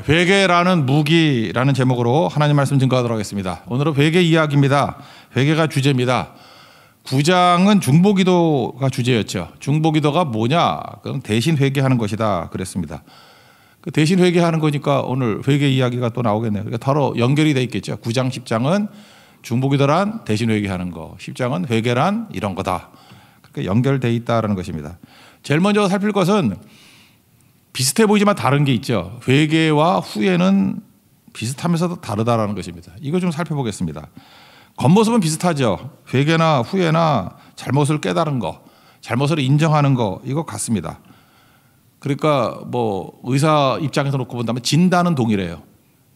회개라는 무기라는 제목으로 하나님 말씀 증거하도록 하겠습니다. 오늘은 회개 이야기입니다. 회개가 주제입니다. 9장은 중보기도가 주제였죠. 중보기도가 뭐냐? 그럼 대신 회개하는 것이다 그랬습니다. 그 대신 회개하는 거니까 오늘 회개 이야기가 또 나오겠네요. 그러니까 바로 연결이 돼 있겠죠. 9장 10장은 중보기도란 대신 회개하는 거, 10장은 회개란 이런 거다. 그러니까 연결돼 있다라는 것입니다. 제일 먼저 살필 것은 비슷해 보이지만 다른 게 있죠. 회개와 후회는 비슷하면서도 다르다라는 것입니다. 이거 좀 살펴보겠습니다. 겉모습은 비슷하죠. 회개나 후회나 잘못을 깨달은 거, 잘못을 인정하는 거 이거 같습니다. 그러니까 뭐 의사 입장에서 놓고 본다면 진단은 동일해요.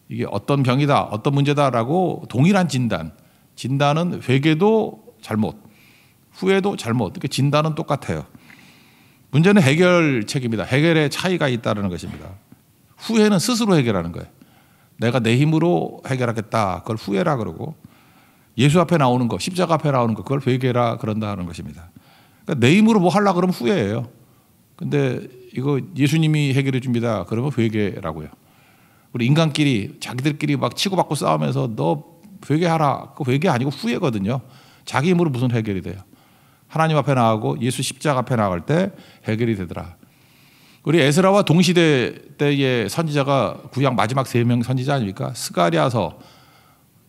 이게 어떤 병이다, 어떤 문제다라고 동일한 진단. 진단은 회개도 잘못, 후회도 잘못. 이렇게 진단은 똑같아요. 문제는 해결책입니다. 해결의 차이가 있다는 것입니다. 후회는 스스로 해결하는 거예요. 내가 내 힘으로 해결하겠다. 그걸 후회라 그러고, 예수 앞에 나오는 거, 십자가 앞에 나오는 거, 그걸 회개라 그런다는 것입니다. 그러니까 내 힘으로 뭐 하려고 그러면 후회예요. 근데 이거 예수님이 해결해 줍니다. 그러면 회개라고요. 우리 인간끼리 자기들끼리 막 치고받고 싸우면서 너 회개하라. 그 회개 아니고 후회거든요. 자기 힘으로 무슨 해결이 돼요. 하나님 앞에 나가고 예수 십자가 앞에 나갈 때 해결이 되더라. 우리 에스라와 동시대 때의 선지자가 구약 마지막 3명 선지자 아닙니까? 스가랴서,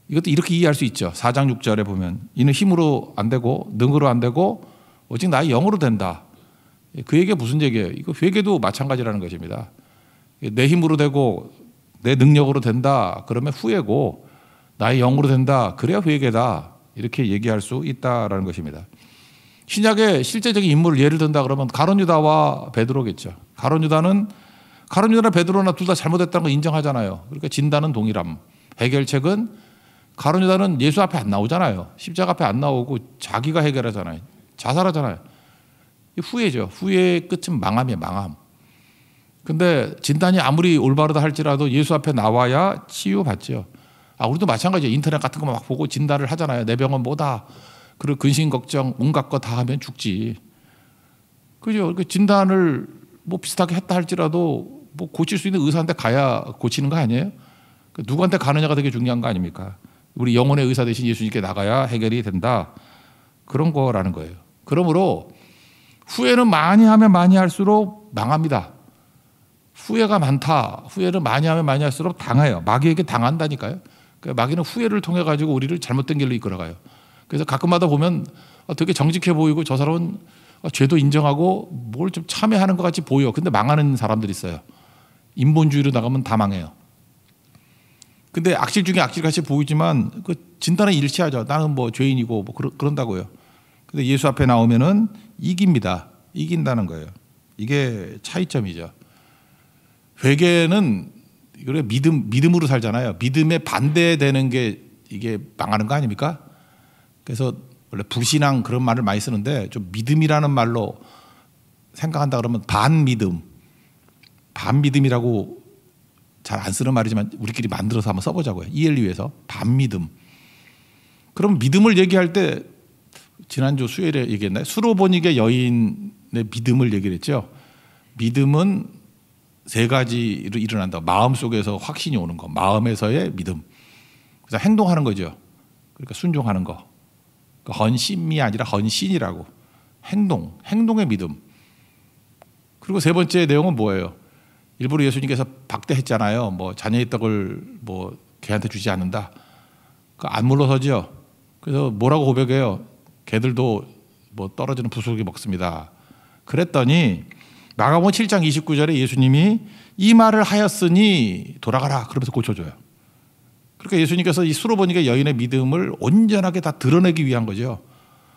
이것도 이렇게 이해할 수 있죠. 4장 6절에 보면 이는 힘으로 안 되고 능으로 안 되고 오직 나의 영으로 된다. 그 얘기가 무슨 얘기예요? 이거 회개도 마찬가지라는 것입니다. 내 힘으로 되고 내 능력으로 된다 그러면 후회고, 나의 영으로 된다 그래야 회개다, 이렇게 얘기할 수 있다라는 것입니다. 신약의 실제적인 인물을 예를 든다 그러면 가룟 유다와 베드로겠죠. 가룟 유다나 베드로나 둘 다 잘못했다는 거 인정하잖아요. 그러니까 진단은 동일함. 해결책은 가룟 유다는 예수 앞에 안 나오잖아요. 십자가 앞에 안 나오고 자기가 해결하잖아요. 자살하잖아요. 후회죠. 후회의 끝은 망함이에요. 망함. 근데 진단이 아무리 올바르다 할지라도 예수 앞에 나와야 치유받죠. 우리도 마찬가지예요. 인터넷 같은 거 막 보고 진단을 하잖아요. 내 병은 뭐다. 그리고 근심 걱정 온갖 거 다 하면 죽지. 그죠? 그 진단을 뭐 비슷하게 했다 할지라도 뭐 고칠 수 있는 의사한테 가야 고치는 거 아니에요? 누구한테 가느냐가 되게 중요한 거 아닙니까? 우리 영혼의 의사 대신 예수님께 나가야 해결이 된다. 그런 거라는 거예요. 그러므로 후회는 많이 하면 많이 할수록 망합니다. 후회가 많다. 후회를 많이 하면 많이 할수록 당해요. 마귀에게 당한다니까요. 그러니까 마귀는 후회를 통해 가지고 우리를 잘못된 길로 이끌어가요. 그래서 가끔마다 보면 되게 정직해 보이고 저 사람은 죄도 인정하고 뭘 좀 참여하는 것 같이 보여. 근데 망하는 사람들이 있어요. 인본주의로 나가면 다 망해요. 근데 악질 중에 악질같이 보이지만 그 진단은 일치하죠. 나는 뭐 죄인이고 뭐 그런다고요. 근데 예수 앞에 나오면은 이깁니다. 이긴다는 거예요. 이게 차이점이죠. 회개는 이거 믿음으로 살잖아요. 믿음에 반대되는 게 이게 망하는 거 아닙니까? 그래서 원래 불신앙 그런 말을 많이 쓰는데 좀 믿음이라는 말로 생각한다 그러면 반믿음이라고 잘 안 쓰는 말이지만 우리끼리 만들어서 한번 써보자고요. 이해를 위해서. 반믿음. 그럼 믿음을 얘기할 때 지난주 수요일에 얘기했나요? 수로보니게 여인의 믿음을 얘기를 했죠. 믿음은 3가지로 일어난다. 마음속에서 확신이 오는 거. 마음에서의 믿음. 그래서 행동하는 거죠. 그러니까 순종하는 거. 헌신이 아니라 헌신이라고. 행동의 믿음. 그리고 3번째 내용은 뭐예요? 일부러 예수님께서 박대했잖아요. 뭐 자녀의 떡을 뭐 개한테 주지 않는다. 안 물러서죠. 그래서 뭐라고 고백해요? 개들도 뭐 떨어지는 부스러기 먹습니다. 그랬더니 마가복음 7장 29절에 예수님이 이 말을 하였으니 돌아가라 그러면서 고쳐줘요. 그러니까 예수님께서 이 수로보니게 여인의 믿음을 온전하게 다 드러내기 위한 거죠.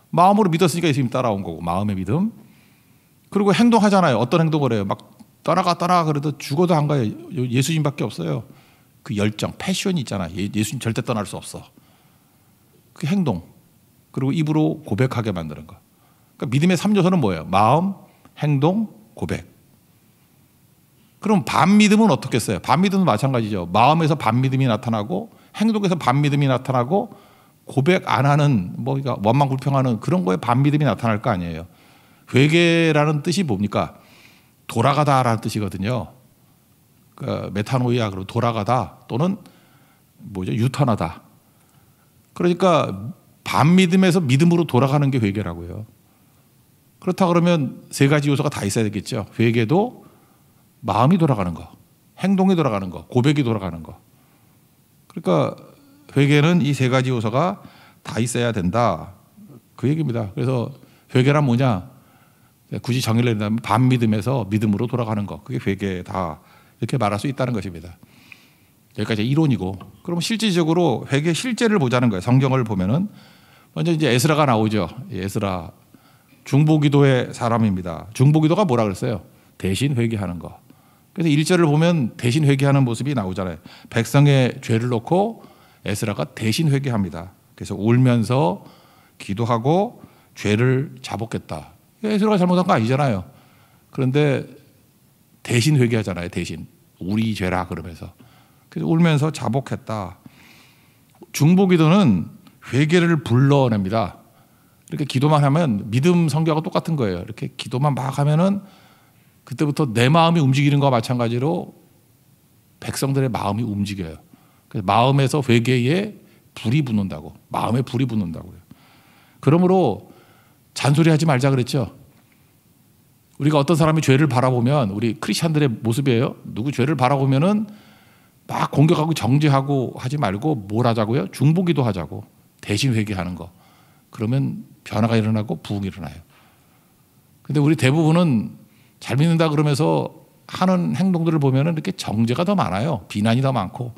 마음으로 믿었으니까 예수님 따라온 거고, 마음의 믿음. 그리고 행동하잖아요. 어떤 행동을 해요? 막 떠나가 그래도 죽어도 안 가요. 예수님밖에 없어요. 그 열정, 패션이 있잖아요. 예수님 절대 떠날 수 없어. 그 행동. 그리고 입으로 고백하게 만드는 거. 그러니까 믿음의 3요소는 뭐예요? 마음, 행동, 고백. 그럼 반믿음은 어떻겠어요? 반믿음은 마찬가지죠. 마음에서 반믿음이 나타나고 행동에서 반믿음이 나타나고 고백 안 하는 뭐 그러니까 원망불평하는 그런 거에 반믿음이 나타날 거 아니에요. 회개라는 뜻이 뭡니까? 돌아가다라는 뜻이거든요. 메타노이아, 그리고 돌아가다 또는 뭐죠? 유턴하다. 그러니까 반믿음에서 믿음으로 돌아가는 게 회개라고요. 그렇다 그러면 세 가지 요소가 다 있어야 되겠죠. 회개도 마음이 돌아가는 거, 행동이 돌아가는 거, 고백이 돌아가는 거. 그러니까 회개는 이 세 가지 요소가 다 있어야 된다. 그 얘기입니다. 그래서 회개란 뭐냐? 굳이 정의를 내린다면 반믿음에서 믿음으로 돌아가는 거. 그게 회개다. 이렇게 말할 수 있다는 것입니다. 여기까지 이론이고, 그럼 실질적으로 회개 실제를 보자는 거예요. 성경을 보면은 먼저 이제 에스라가 나오죠. 에스라 중보기도의 사람입니다. 중보기도가 뭐라 그랬어요? 대신 회개하는 거. 그래서 1절을 보면 대신 회개하는 모습이 나오잖아요. 백성의 죄를 놓고 에스라가 대신 회개합니다. 그래서 울면서 기도하고 죄를 자복했다. 에스라가 잘못한 거 아니잖아요. 그런데 대신 회개하잖아요. 대신 우리 죄라 그러면서. 그래서 울면서 자복했다. 중보기도는 회개를 불러냅니다. 이렇게 기도만 하면 믿음 성경하고 똑같은 거예요. 이렇게 기도만 막 하면은 그때부터 내 마음이 움직이는 것과 마찬가지로 백성들의 마음이 움직여요. 그래서 마음에서 회개에 불이 붙는다고. 마음에 불이 붙는다고요. 그러므로 잔소리하지 말자 그랬죠. 우리가 어떤 사람이 죄를 바라보면, 우리 크리스찬들의 모습이에요. 누구 죄를 바라보면은 막 공격하고 정죄하고 하지 말고 뭘 하자고요? 중보기도 하자고. 대신 회개하는 거. 그러면 변화가 일어나고 부흥이 일어나요. 근데 우리 대부분은 잘 믿는다 그러면서 하는 행동들을 보면은 이렇게 정죄가 더 많아요. 비난이 더 많고.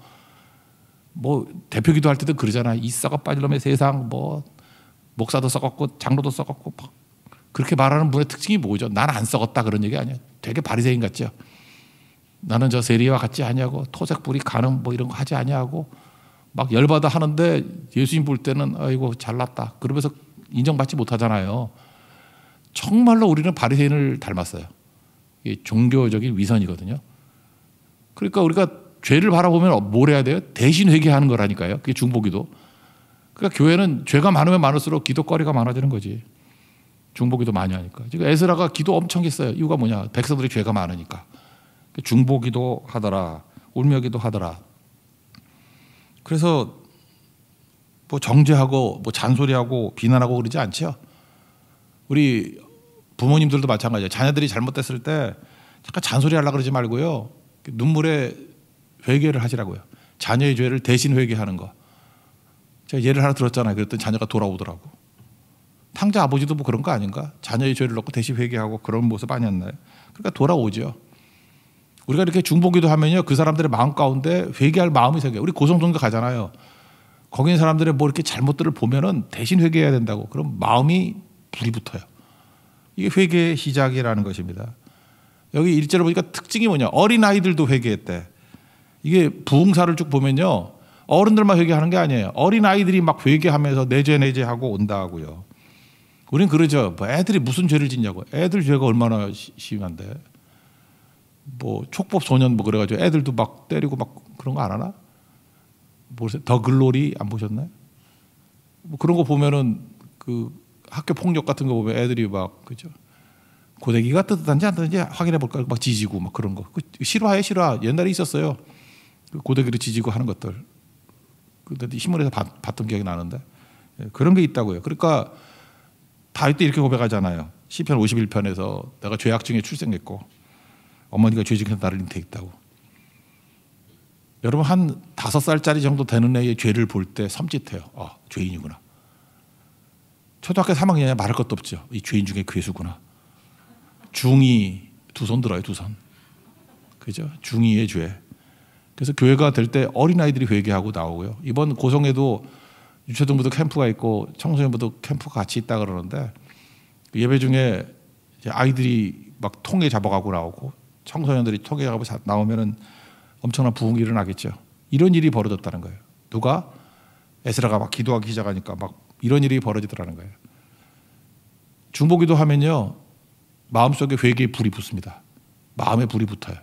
뭐 대표 기도할 때도 그러잖아. 이 썩어 빠질 놈의 세상, 뭐 목사도 썩었고 장로도 썩었고. 그렇게 말하는 분의 특징이 뭐죠? 난 안 썩었다 그런 얘기 아니에요. 되게 바리새인 같죠. 나는 저 세리와 같지 아니하고 토색 불이 가는 뭐 이런 거 하지 아니하고 막 열받아 하는데 예수님 볼 때는 아이고 잘났다 그러면서 인정받지 못하잖아요. 정말로 우리는 바리새인을 닮았어요. 이게 종교적인 위선이거든요. 그러니까 우리가 죄를 바라보면 뭘 해야 돼요? 대신 회개하는 거라니까요. 그게 중보기도. 그러니까 교회는 죄가 많으면 많을수록 기도거리가 많아지는 거지. 중보기도 많이 하니까. 지금 에스라가 기도 엄청 했어요. 이유가 뭐냐? 백성들이 죄가 많으니까. 중보기도 하더라. 울며기도 하더라. 그래서 뭐 정죄하고 뭐 잔소리하고 비난하고 그러지 않죠. 우리 부모님들도 마찬가지예요. 자녀들이 잘못됐을 때 잠깐 잔소리하려고 그러지 말고요. 눈물에 회개를 하시라고요. 자녀의 죄를 대신 회개하는 거. 제가 예를 하나 들었잖아요. 그랬더니 자녀가 돌아오더라고. 탕자 아버지도 뭐 그런 거 아닌가? 자녀의 죄를 넣고 대신 회개하고 그런 모습 아니었나요? 그러니까 돌아오죠. 우리가 이렇게 중보기도 하면요, 그 사람들의 마음 가운데 회개할 마음이 생겨요. 우리 고성동도 가잖아요. 거기 있는 사람들의 뭐 이렇게 잘못들을 보면은 대신 회개해야 된다고. 그럼 마음이 불이 붙어요. 이게 회개의 시작이라는 것입니다. 여기 일제로 보니까 특징이 뭐냐? 어린 아이들도 회개했대. 이게 부흥사를 쭉 보면요, 어른들만 회개하는 게 아니에요. 어린 아이들이 막 회개하면서 내죄 하고 온다고요. 우린 그러죠. 뭐 애들이 무슨 죄를 짓냐고. 애들 죄가 얼마나 심한데. 뭐 촉법 소년 뭐 그래가지고 애들도 막 때리고 막 그런 거 안 하나? 모르세요? 더 글로리 안 보셨나요? 뭐 그런 거 보면은 그 학교 폭력 같은 거 보면 애들이 막 그죠? 고데기가 뜨뜻한지 안 뜨뜻한지 확인해 볼까 막 지지고 막 그런 거. 그 실화예요, 실화. 옛날에 있었어요. 그 고데기를 지지고 하는 것들. 그때 신문에서 봤던 기억이 나는데 그런 게 있다고요. 그러니까 다윗도 이렇게 고백하잖아요. 시편 51편에서 내가 죄악 중에 출생했고 어머니가 죄 중에서 나를 잉태했다고. 여러분 한 5살짜리 정도 되는 애의 죄를 볼 때 섬찟해요. 아, 죄인이구나. 초등학교 3학년에 말할 것도 없죠. 이 죄인 중에 괴수구나. 중2 두 손 들어요, 두 손. 그죠? 중2의 죄. 그래서 교회가 될 때 어린아이들이 회개하고 나오고요. 이번 고성에도 유초등부도 캠프가 있고 청소년부도 캠프가 같이 있다 그러는데 예배 중에 이제 아이들이 막 통에 잡아가고 나오고 청소년들이 통에 잡고 나오면은 엄청난 부흥이 일어나겠죠. 이런 일이 벌어졌다는 거예요. 누가? 에스라가 막 기도하기 시작하니까 막 이런 일이 벌어지더라는 거예요. 중보기도 하면요, 마음속에 회개의 불이 붙습니다. 마음에 불이 붙어요.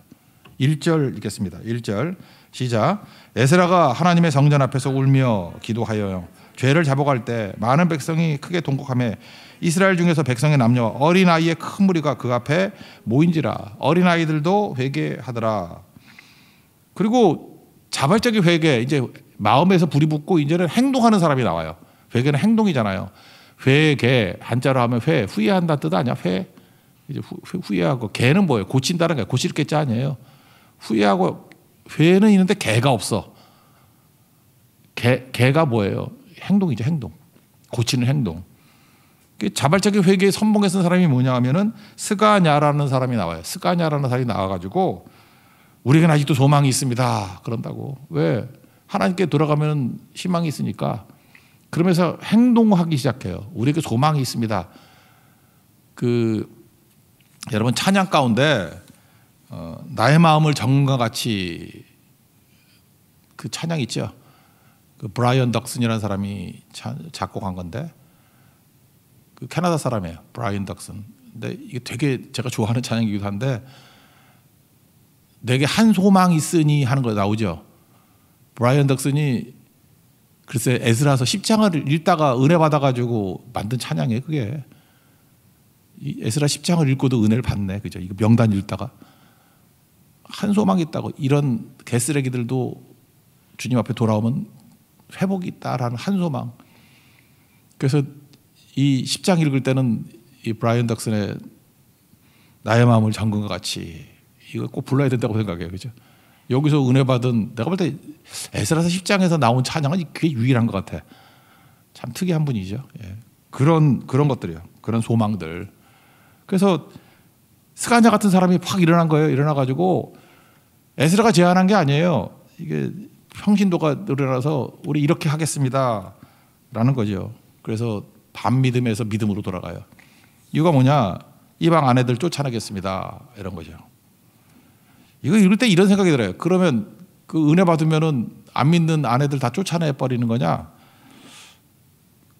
1절 읽겠습니다. 1절 시작. 에스라가 하나님의 성전 앞에서 울며 기도하여 죄를 자복할 때 많은 백성이 크게 동곡하며 이스라엘 중에서 백성의 남녀와 어린아이의 큰 무리가 그 앞에 모인지라. 어린아이들도 회개하더라. 그리고 자발적인 회개, 이제 마음에서 불이 붙고 이제는 행동하는 사람이 나와요. 회개는 행동이잖아요. 회개, 한자로 하면 회, 후회한다 뜻 아니야? 회. 이제 후회하고, 개는 뭐예요? 고친다는 게 고칠 게 아니에요. 후회하고, 회는 있는데 개가 없어. 개가 뭐예요? 행동이죠, 행동. 고치는 행동. 자발적인 회개에 선봉에 쓴 사람이 뭐냐 하면은 스가냐라는 사람이 나와요. 스가냐라는 사람이 나와가지고 우리에게는 아직도 소망이 있습니다. 그런다고. 왜? 하나님께 돌아가면 희망이 있으니까. 그러면서 행동하기 시작해요. 우리에게 소망이 있습니다. 여러분 찬양 가운데 나의 마음을 정과 같이 그 찬양 있죠. 그 브라이언 덕슨이라는 사람이 작곡한 건데 그 캐나다 사람이에요. 브라이언 덕슨. 근데 이게 되게 제가 좋아하는 찬양이기도 한데 내게 한 소망이 있으니 하는 거 나오죠. 브라이언 덕슨이 글쎄 에스라서 10장을 읽다가 은혜 받아가지고 만든 찬양이에요. 그게 이 에스라 10장을 읽고도 은혜를 받네. 그죠? 이거 명단 읽다가 한 소망이 있다고. 이런 개쓰레기들도 주님 앞에 돌아오면 회복이 있다라는 한 소망. 그래서 이 10장 읽을 때는 이 브라이언 덕슨의 나의 마음을 잠근과 같이 이거 꼭 불러야 된다고 생각해요. 그죠? 여기서 은혜 받은 내가 볼 때 에스라서 10장에서 나온 찬양은 그게 유일한 것 같아. 참 특이한 분이죠. 예. 그런 것들이요. 그런 소망들. 그래서 스가냐 같은 사람이 확 일어난 거예요. 일어나가지고 에스라가 제안한 게 아니에요. 이게 평신도가 일어나서 우리 이렇게 하겠습니다라는 거죠. 그래서 반믿음에서 믿음으로 돌아가요. 이유가 뭐냐? 이방 아내들 쫓아내겠습니다. 이런 거죠. 이거 읽을 때 이런 생각이 들어요. 그러면 그 은혜 받으면은 안 믿는 아내들 다 쫓아내 버리는 거냐?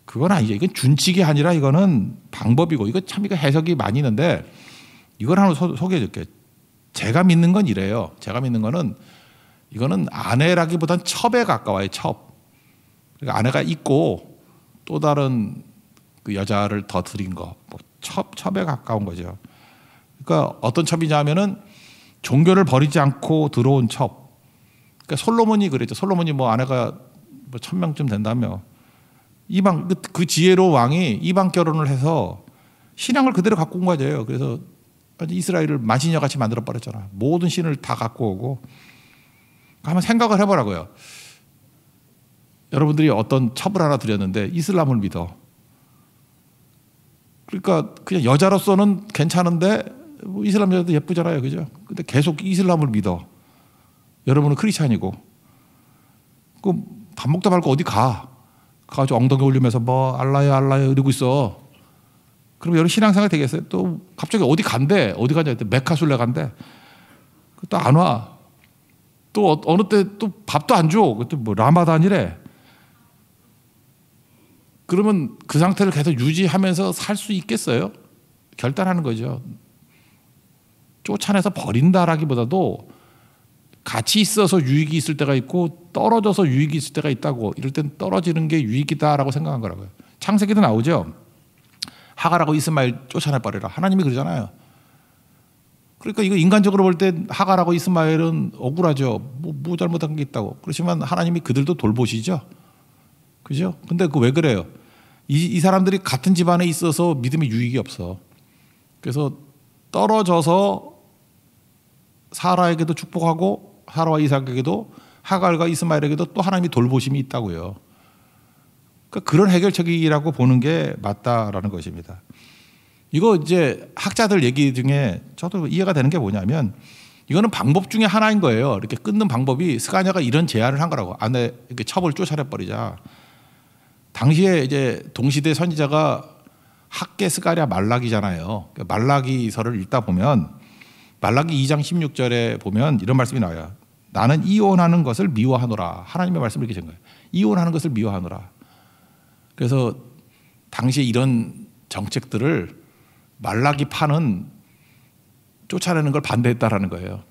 그건 아니죠. 이건 준칙이 아니라 이거는 방법이고 이거 참 이거 해석이 많이 있는데 이걸 하나 소개해 줄게요. 제가 믿는 건 이래요. 제가 믿는 거는 이거는 아내라기보단 첩에 가까워요. 첩. 그러니까 아내가 있고 또 다른 그 여자를 더 들인 거. 뭐 첩에 가까운 거죠. 그러니까 어떤 첩이냐면은 종교를 버리지 않고 들어온 첩. 그러니까 솔로몬이 그랬죠. 솔로몬이 뭐 아내가 뭐 1000명쯤 된다며. 이방 그 지혜로 왕이 이방 결혼을 해서 신앙을 그대로 갖고 온 거죠. 그래서 이스라엘을 만신녀 같이 만들어 버렸잖아. 모든 신을 다 갖고 오고. 한번 생각을 해보라고요. 여러분들이 어떤 첩을 하나 드렸는데 이슬람을 믿어. 그러니까 그냥 여자로서는 괜찮은데 뭐 이슬람 여자도 예쁘잖아요, 그죠? 근데 계속 이슬람을 믿어. 여러분은 크리스찬이고, 그 밥 먹다 말고 어디 가가지고 엉덩이 올리면서 뭐 알라야 알라야 이러고 있어. 그럼 여러분 신앙생활 되겠어요? 또 갑자기 어디 간대? 어디 가냐? 메카술래 간대. 또 안 와. 또 어느 때 또 밥도 안 줘. 그때 뭐 라마단이래. 그러면 그 상태를 계속 유지하면서 살 수 있겠어요? 결단하는 거죠. 쫓아내서 버린다라기보다도 같이 있어서 유익이 있을 때가 있고 떨어져서 유익이 있을 때가 있다고. 이럴 땐 떨어지는 게 유익이다라고 생각한 거라고요. 창세기도 나오죠. 하갈하고 이스마엘 쫓아내버리라. 하나님이 그러잖아요. 그러니까 이거 인간적으로 볼 때 하갈하고 이스마엘은 억울하죠. 뭐 잘못한 게 있다고. 그렇지만 하나님이 그들도 돌보시죠. 그죠? 근데 그 왜 그래요? 이 사람들이 같은 집안에 있어서 믿음의 유익이 없어. 그래서 떨어져서 사라에게도 축복하고 사라와 이삭에게도 하갈과 이스마엘에게도 또 하나님이 돌보심이 있다고요. 그러니까 그런 해결책이라고 보는 게 맞다라는 것입니다. 이거 이제 학자들 얘기 중에 저도 이해가 되는 게 뭐냐면 이거는 방법 중에 하나인 거예요. 이렇게 끊는 방법이 스가냐가 이런 제안을 한 거라고. 아내 이렇게 첩을 쫓아내 버리자. 당시에 이제 동시대 선지자가 학개 스가랴 말라기잖아요. 말라기서를 읽다 보면 말라기 2장 16절에 보면 이런 말씀이 나와요. 나는 이혼하는 것을 미워하노라. 하나님의 말씀을 이렇게 준 거예요. 이혼하는 것을 미워하노라. 그래서 당시에 이런 정책들을 말라기 파는 쫓아내는 걸 반대했다라는 거예요.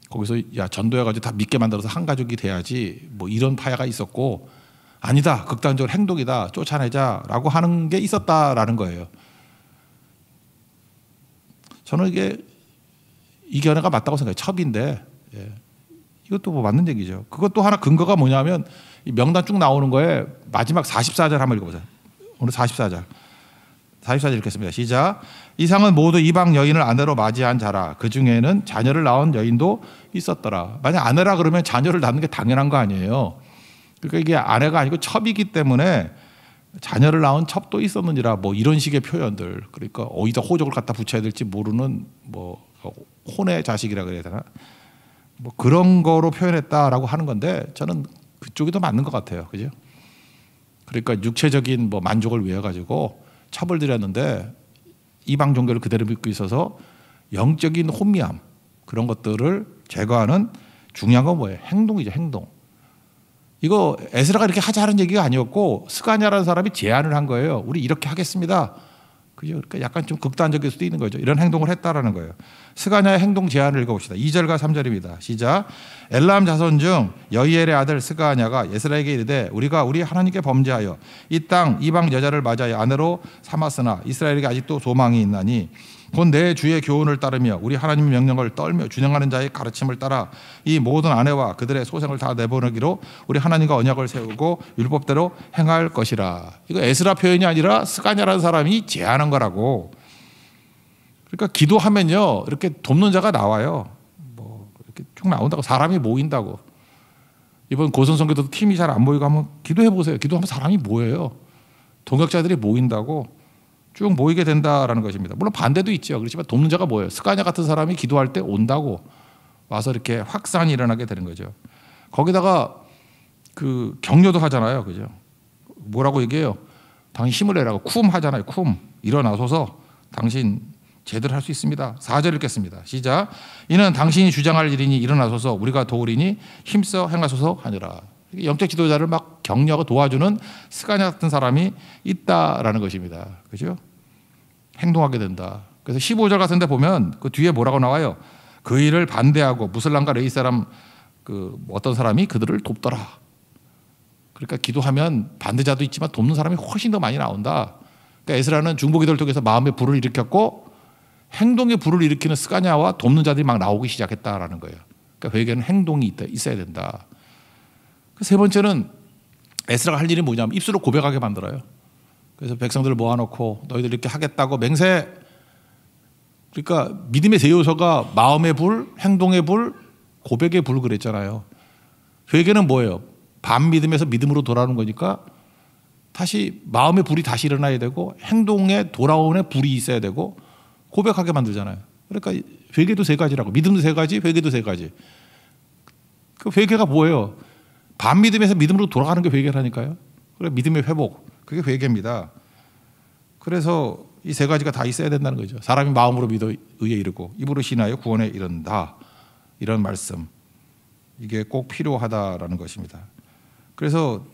거기서 야 전도해가지고 다 믿게 만들어서 한 가족이 돼야지 뭐 이런 파야가 있었고 아니다 극단적으로 행동이다 쫓아내자라고 하는 게 있었다라는 거예요. 저는 이게 이 견해가 맞다고 생각해요. 첩인데 이것도 뭐 맞는 얘기죠. 그것도 하나 근거가 뭐냐면 이 명단 쭉 나오는 거에 마지막 44절 한번 읽어보세요. 오늘 44절. 44절 읽겠습니다. 시작. 이상은 모두 이방 여인을 아내로 맞이한 자라. 그 중에는 자녀를 낳은 여인도 있었더라. 만약 아내라 그러면 자녀를 낳는 게 당연한 거 아니에요. 그러니까 이게 아내가 아니고 첩이기 때문에 자녀를 낳은 첩도 있었느니라 뭐 이런 식의 표현들. 그러니까 어디다 호적을 갖다 붙여야 될지 모르는 뭐 혼의 자식이라 그래야 되나? 뭐 그런 거로 표현했다라고 하는 건데 저는 그쪽이 더 맞는 것 같아요. 그죠? 그러니까 육체적인 뭐 만족을 위해 가지고 첩을 들였는데 이방 종교를 그대로 믿고 있어서 영적인 혼미함 그런 것들을 제거하는 중요한 건 뭐예요? 행동이죠. 행동. 이거 에스라가 이렇게 하자는 얘기가 아니었고 스가냐라는 사람이 제안을 한 거예요. 우리 이렇게 하겠습니다. 그죠? 그러니까 약간 좀 극단적일 수도 있는 거죠. 이런 행동을 했다라는 거예요. 스가냐의 행동 제안을 읽어봅시다. 2절과 3절입니다. 시작. 엘람 자손 중 여이엘의 아들 스가냐가 에스라에게 이르되 우리가 우리 하나님께 범죄하여 이 땅 이방 여자를 맞아야 아내로 삼았으나 이스라엘에게 아직도 소망이 있나니 곧 내 주의 교훈을 따르며 우리 하나님의 명령을 떨며 준행하는 자의 가르침을 따라 이 모든 아내와 그들의 소생을 다 내보내기로 우리 하나님과 언약을 세우고 율법대로 행할 것이라. 이거 에스라 표현이 아니라 스가냐라는 사람이 제안한 거라고. 그러니까 기도하면요 이렇게 돕는 자가 나와요. 뭐 이렇게 쭉 나온다고 사람이 모인다고. 이번 고선선교도 팀이 잘 안 모이고 한번 기도해 보세요. 기도하면 사람이 모여요. 동역자들이 모인다고. 쭉 모이게 된다라는 것입니다. 물론 반대도 있죠. 그렇지만 돕는 자가 뭐예요? 스가냐 같은 사람이 기도할 때 온다고 와서 이렇게 확산이 일어나게 되는 거죠. 거기다가 그 격려도 하잖아요. 그죠? 뭐라고 얘기해요? 당신 힘을 내라고 쿰 하잖아요. 쿰. 일어나소서 당신 제대로 할 수 있습니다. 4절 읽겠습니다. 시작. 이는 당신이 주장할 일이니 일어나소서 우리가 도우리니 힘써 행하소서 하니라. 영적 지도자를 막 격려하고 도와주는 스가냐 같은 사람이 있다라는 것입니다. 그죠? 행동하게 된다. 그래서 15절 같은 데 보면 그 뒤에 뭐라고 나와요? 그 일을 반대하고 무슬람과 레이 사람 그 어떤 사람이 그들을 돕더라. 그러니까 기도하면 반대자도 있지만 돕는 사람이 훨씬 더 많이 나온다. 그러니까 에스라는 중보기도를 통해서 마음의 불을 일으켰고 행동의 불을 일으키는 스가냐와 돕는 자들이 막 나오기 시작했다라는 거예요. 그러니까 회개는 행동이 있어야 된다. 세 번째는 에스라가 할 일이 뭐냐면 입술로 고백하게 만들어요. 그래서 백성들을 모아놓고 너희들 이렇게 하겠다고 맹세. 그러니까 믿음의 세 요소가 마음의 불, 행동의 불, 고백의 불 그랬잖아요. 회개는 뭐예요? 반믿음에서 믿음으로 돌아오는 거니까 다시 마음의 불이 다시 일어나야 되고 행동에 돌아오는 불이 있어야 되고 고백하게 만들잖아요. 그러니까 회개도 세 가지라고. 믿음도 세 가지, 회개도 세 가지. 그 회개가 뭐예요? 반믿음에서 믿음으로 돌아가는 게 회개라니까요. 그래 믿음의 회복. 그게 회개입니다. 그래서 이 세 가지가 다 있어야 된다는 거죠. 사람이 마음으로 믿어 의에 이르고 입으로 신하여 구원에 이른다. 이런 말씀. 이게 꼭 필요하다라는 것입니다. 그래서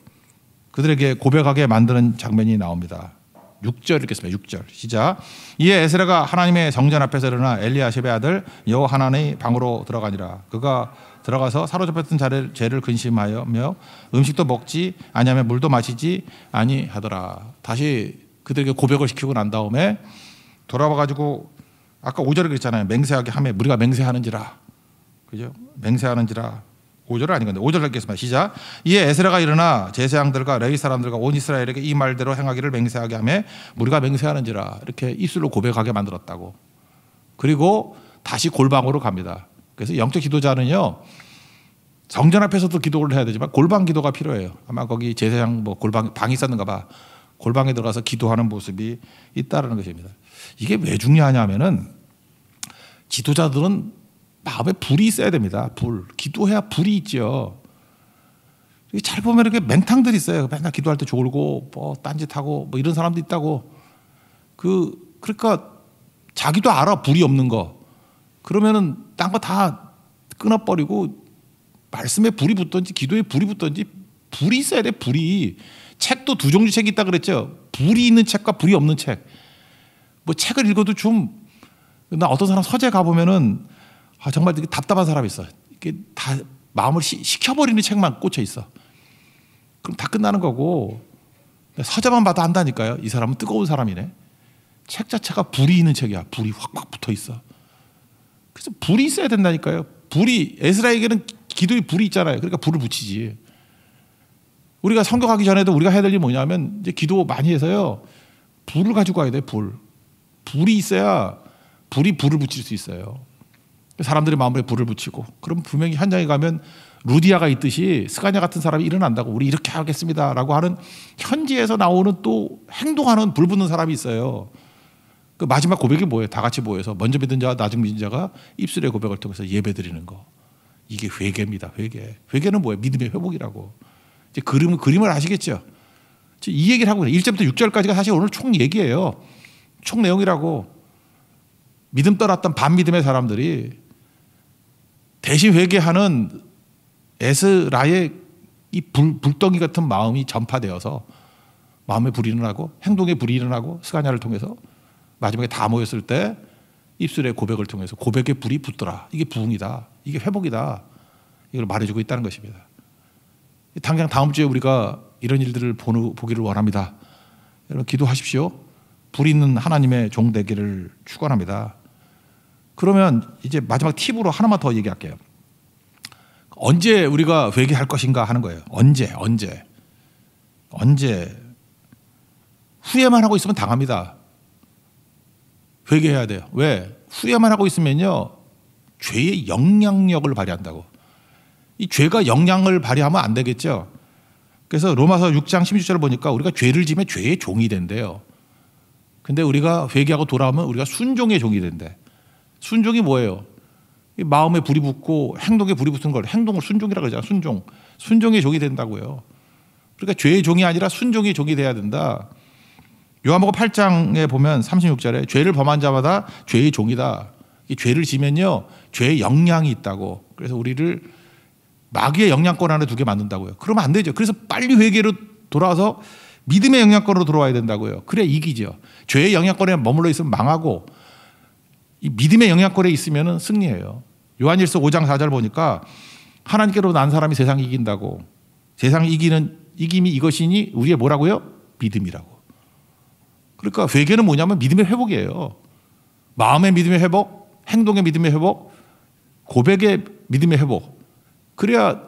그들에게 고백하게 만드는 장면이 나옵니다. 6절 읽겠습니다. 6절 시작. 이에 에스라가 하나님의 성전 앞에서 일어나 엘리야십의 아들 여호하난의 방으로 들어가니라. 그가 들어가서 사로잡혔던 죄를 근심하며 음식도 먹지 아니하며 물도 마시지 아니하더라. 다시 그들에게 고백을 시키고 난 다음에 돌아와가지고 아까 5절에 그랬잖아요. 맹세하게 하며 우리가 맹세하는지라. 그죠? 맹세하는지라. 5절은 아닌 건데 5절 읽겠습니다. 시작. 이에 에스라가 일어나 제사장들과 레위 사람들과 온 이스라엘에게 이 말대로 행하기를 맹세하게 하며 우리가 맹세하는지라. 이렇게 입술로 고백하게 만들었다고. 그리고 다시 골방으로 갑니다. 그래서 영적 지도자는요 성전 앞에서도 기도를 해야 되지만 골방 기도가 필요해요. 아마 거기 제사장 뭐 골방 방이 있었는가 봐. 골방에 들어가서 기도하는 모습이 있다는 것입니다. 이게 왜 중요하냐면은 지도자들은 마음에 불이 있어야 됩니다. 불. 기도해야 불이 있죠. 잘 보면 이렇게 맹탕들이 있어요. 맨날 기도할 때 졸고 뭐 딴짓하고 뭐 이런 사람도 있다고. 그러니까 자기도 알아 불이 없는 거. 그러면은 딴 거 다 끊어버리고 말씀에 불이 붙든지 기도에 불이 붙든지 불이 있어야 돼. 불이. 책도 두 종류 책이 있다 그랬죠. 불이 있는 책과 불이 없는 책. 뭐 책을 읽어도 좀 나 어떤 사람 서재 가보면은 정말 되게 답답한 사람이 있어. 이게 다 마음을 식혀버리는 책만 꽂혀 있어. 그럼 다 끝나는 거고 서재만 봐도 안다니까요. 이 사람은 뜨거운 사람이네. 책 자체가 불이 있는 책이야. 불이 확확 붙어 있어. 그래서 불이 있어야 된다니까요. 불이 에스라에게는 기도에 불이 있잖아요. 그러니까 불을 붙이지. 우리가 성경하기 전에도 우리가 해야 될 일이 뭐냐면 이제 기도 많이 해서요. 불을 가지고 가야 돼. 불이 있어야 불이 불을 붙일 수 있어요. 사람들의 마음에 불을 붙이고 그럼 분명히 현장에 가면 루디아가 있듯이 스가랴 같은 사람이 일어난다고 우리 이렇게 하겠습니다라고 하는 현지에서 나오는 또 행동하는 불 붙는 사람이 있어요. 그 마지막 고백이 뭐예요? 다 같이 모여서 먼저 믿은 자와 나중 믿은 자가 입술의 고백을 통해서 예배드리는 거. 이게 회개입니다. 회개는 뭐예요? 믿음의 회복이라고. 이제 그림을 아시겠죠? 이 얘기를 하고 있어요. 1절부터 6절까지가 사실 오늘 총 얘기예요. 총 내용이라고. 믿음 떠났던 반믿음의 사람들이 대신 회개하는 에스라의 이 불덩이 같은 마음이 전파되어서 마음에 불이 일어나고 행동에 불이 일어나고 스가랴를 통해서 마지막에 다 모였을 때 입술의 고백을 통해서 고백의 불이 붙더라. 이게 부흥이다. 이게 회복이다. 이걸 말해주고 있다는 것입니다. 당장 다음 주에 우리가 이런 일들을 보기를 원합니다. 여러분 기도하십시오. 불 있는 하나님의 종 되기를 축원합니다. 그러면 이제 마지막 팁으로 하나만 더 얘기할게요. 언제 우리가 회개할 것인가 하는 거예요. 언제 후회만 하고 있으면 당합니다. 회개해야 돼요. 왜? 후회만 하고 있으면요 죄의 영향력을 발휘한다고. 이 죄가 영향을 발휘하면 안 되겠죠. 그래서 로마서 6장 16절을 보니까 우리가 죄를 지면 죄의 종이 된대요. 근데 우리가 회개하고 돌아오면 우리가 순종의 종이 된대. 순종이 뭐예요? 이 마음에 불이 붙고 행동에 불이 붙은 걸 행동을 순종이라고 그러잖아요. 순종의 종이 된다고요. 그러니까 죄의 종이 아니라 순종의 종이 돼야 된다. 요한복음 8장에 보면 36절에 죄를 범한 자마다 죄의 종이다. 이 죄를 지면요 죄의 영향이 있다고. 그래서 우리를 마귀의 영향권 안에 두게 만든다고요. 그러면 안 되죠. 그래서 빨리 회개로 돌아와서 믿음의 영향권으로 들어와야 된다고요. 그래 이기죠. 죄의 영향권에 머물러 있으면 망하고 이 믿음의 영향권에 있으면 승리해요. 요한일서 5장 4절 보니까 하나님께로 난 사람이 세상을 이긴다고. 세상을 이김이 이것이니 우리의 뭐라고요? 믿음이라고. 그러니까 회개는 뭐냐면 믿음의 회복이에요. 마음의 믿음의 회복, 행동의 믿음의 회복, 고백의 믿음의 회복. 그래야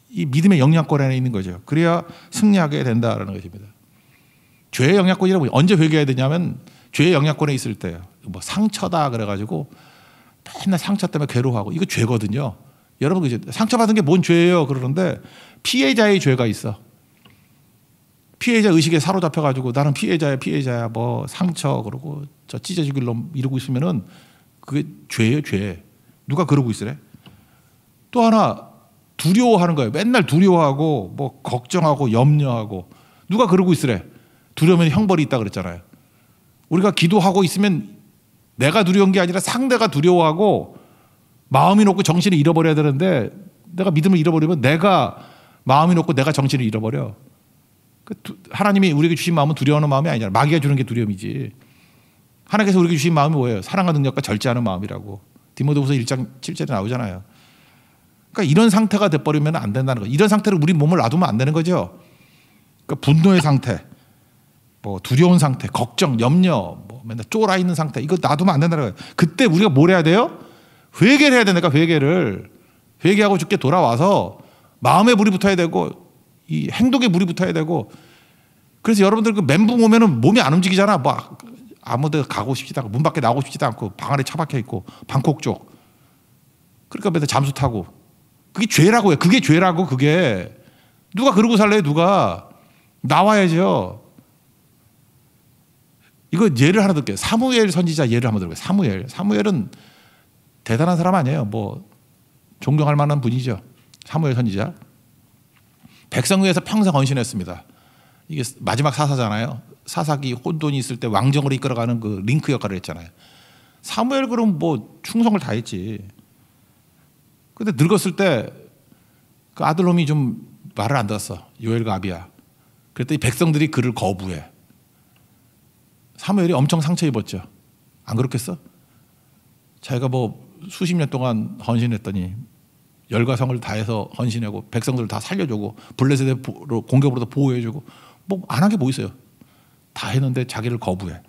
이 믿음의 영향권 안에 있는 거죠. 그래야 승리하게 된다라는 것입니다. 죄의 영향권이라고 언제 회개해야 되냐면 죄의 영향권에 있을 때요. 뭐 상처다 그래가지고 맨날 상처 때문에 괴로워하고 이거 죄거든요. 여러분 그죠? 상처받은 게 뭔 죄예요? 그러는데 피해자의 죄가 있어. 피해자 의식에 사로잡혀가지고 나는 피해자야 뭐 상처 그러고 저 찢어 죽일 놈 이러고 있으면은 그게 죄예요, 죄. 누가 그러고 있으래? 또 하나 두려워하는 거예요. 맨날 두려워하고 뭐 걱정하고 염려하고 누가 그러고 있으래? 두려우면 형벌이 있다 그랬잖아요. 우리가 기도하고 있으면 내가 두려운 게 아니라 상대가 두려워하고 마음이 높고 정신을 잃어버려야 되는데 내가 믿음을 잃어버리면 내가 마음이 높고 내가 정신을 잃어버려. 하나님이 우리에게 주신 마음은 두려워하는 마음이 아니잖아. 마귀가 주는 게 두려움이지. 하나님께서 우리에게 주신 마음이 뭐예요? 사랑과 능력과 절제하는 마음이라고. 디모데후서 1장 7절에 나오잖아요. 그러니까 이런 상태가 돼버리면 안 된다는 거예요. 이런 상태로 우리 몸을 놔두면 안 되는 거죠. 그러니까 분노의 상태, 뭐 두려운 상태, 걱정, 염려, 뭐 맨날 쫄아 있는 상태 이거 놔두면 안 된다는 거예요. 그때 우리가 뭘 해야 돼요? 회개를 해야 된다니까. 회개하고 죽게 돌아와서 마음에 불이 붙어야 되고 이 행동에 불이 붙어야 되고. 그래서 여러분들 그 멘붕 오면은 몸이 안 움직이잖아. 막 아무데 가고 싶지도 않고 문 밖에 나오고 싶지도 않고 방 안에 처박혀 있고 방콕 쪽. 그러니까 맨날 잠수 타고. 그게 죄라고요. 그게 죄라고. 그게 누가 그러고 살래요? 누가 나와야죠. 이거 예를 하나 들게요. 사무엘 선지자 예를 한번 들어볼게요. 사무엘은 대단한 사람 아니에요. 뭐 존경할 만한 분이죠. 사무엘 선지자. 백성 위해서 평생 헌신했습니다. 이게 마지막 사사잖아요. 사사기 혼돈이 있을 때 왕정으로 이끌어가는 그 링크 역할을 했잖아요. 사무엘 그럼 뭐 충성을 다했지. 근데 늙었을 때 그 아들놈이 좀 말을 안 들었어. 요엘과 아비야. 그랬더니 백성들이 그를 거부해. 사무엘이 엄청 상처 입었죠. 안 그렇겠어? 자기가 뭐 수십 년 동안 헌신했더니 열과 성을 다해서 헌신하고 백성들을 다 살려주고 블레셋의 공격으로도 보호해주고 뭐 안 한 게 뭐 있어요. 다 했는데 자기를 거부해.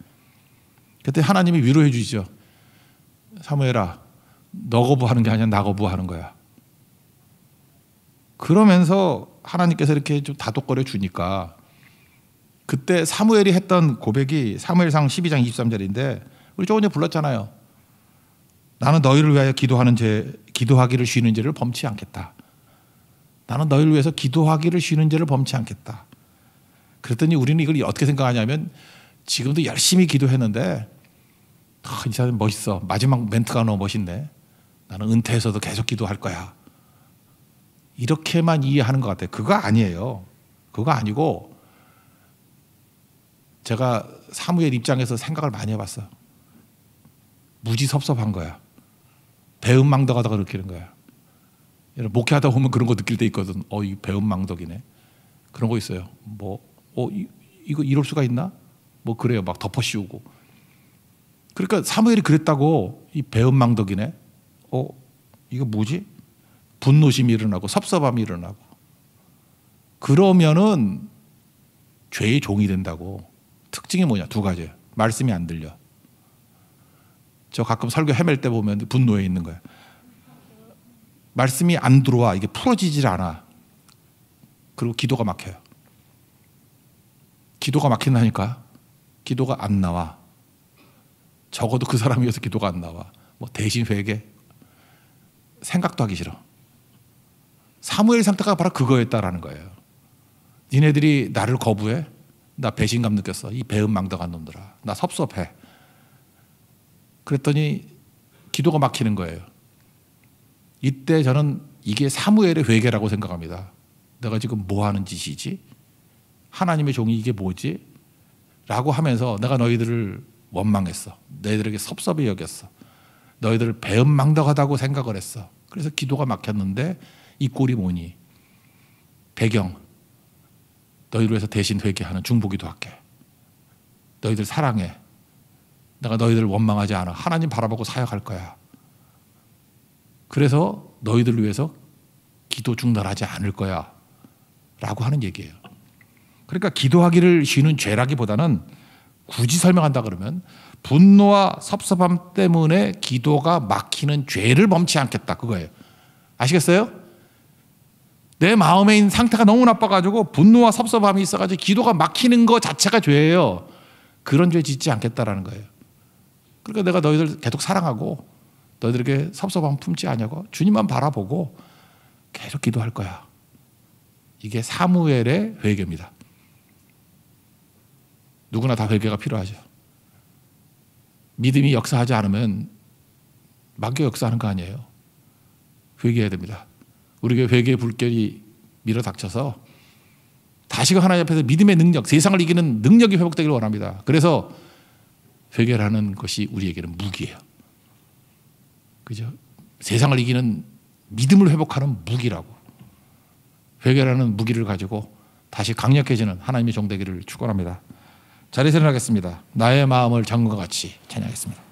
그때 하나님이 위로해 주시죠. 사무엘아, 너 거부하는 게 아니라 나 거부하는 거야. 그러면서 하나님께서 이렇게 좀 다독거려 주니까 그때 사무엘이 했던 고백이 사무엘상 12장 23절인데 우리 조금 전에 불렀잖아요. 나는 너희를 위하여 기도하기를 쉬는 죄를 범치 않겠다. 나는 너희를 위해서 기도하기를 쉬는 죄를 범치 않겠다. 그랬더니 우리는 이걸 어떻게 생각하냐면 지금도 열심히 기도했는데 이 사람 멋있어. 마지막 멘트가 너무 멋있네. 나는 은퇴해서도 계속 기도할 거야. 이렇게만 이해하는 것 같아요. 그거 아니에요. 그거 아니고 제가 사무엘 입장에서 생각을 많이 해봤어. 무지 섭섭한 거야. 배은망덕하다가 느끼는 거야. 목회하다 보면 그런 거 느낄 때 있거든. 이 배은망덕이네. 그런 거 있어요. 이거 이럴 수가 있나? 그래요. 막 덮어씌우고. 그러니까 사무엘이 그랬다고 이 배은망덕이네. 이거 뭐지? 분노심이 일어나고 섭섭함이 일어나고. 그러면은 죄의 종이 된다고. 특징이 뭐냐? 두 가지예요. 말씀이 안 들려. 저 가끔 설교 헤맬 때 보면 분노에 있는 거야. 말씀이 안 들어와. 이게 풀어지질 않아. 그리고 기도가 막혀요. 기도가 막힌다니까. 기도가 안 나와. 적어도 그 사람 위해서 기도가 안 나와. 대신 회개. 생각도 하기 싫어. 사무엘 상태가 바로 그거였다라는 거예요. 니네들이 나를 거부해? 나 배신감 느꼈어. 이 배은망덕한 놈들아. 나 섭섭해. 그랬더니 기도가 막히는 거예요. 이때 저는 이게 사무엘의 회개라고 생각합니다. 내가 지금 뭐 하는 짓이지? 하나님의 종이 이게 뭐지? 라고 하면서 내가 너희들을 원망했어. 너희들에게 섭섭히 여겼어. 너희들을 배은망덕하다고 생각을 했어. 그래서 기도가 막혔는데 이 꼴이 뭐니? 배경. 너희를 위해서 대신 회개하는 중보기도 할게. 너희들 사랑해. 내가 너희들을 원망하지 않아. 하나님 바라보고 사역할 거야. 그래서 너희들을 위해서 기도 중단하지 않을 거야. 라고 하는 얘기예요. 그러니까 기도하기를 쉬는 죄라기보다는 굳이 설명한다 그러면 분노와 섭섭함 때문에 기도가 막히는 죄를 범치 않겠다. 그거예요. 아시겠어요? 내 마음에 있는 상태가 너무 나빠가지고 분노와 섭섭함이 있어가지고 기도가 막히는 것 자체가 죄예요. 그런 죄 짓지 않겠다라는 거예요. 그러니까 내가 너희들 계속 사랑하고 너희들에게 섭섭함 품지 않냐고 주님만 바라보고 계속 기도할 거야. 이게 사무엘의 회개입니다. 누구나 다 회개가 필요하죠. 믿음이 역사하지 않으면 막교 역사하는 거 아니에요. 회개해야 됩니다. 우리에게 회개의 불길이 밀어닥쳐서 다시금 하나님 앞에서 믿음의 능력, 세상을 이기는 능력이 회복되기를 원합니다. 그래서 회개라는 것이 우리에게는 무기예요. 그죠? 세상을 이기는 믿음을 회복하는 무기라고. 회개라는 무기를 가지고 다시 강력해지는 하나님의 종 되기를 축원합니다. 자리에서 일어나겠습니다. 나의 마음을 정금과 같이 찬양하겠습니다.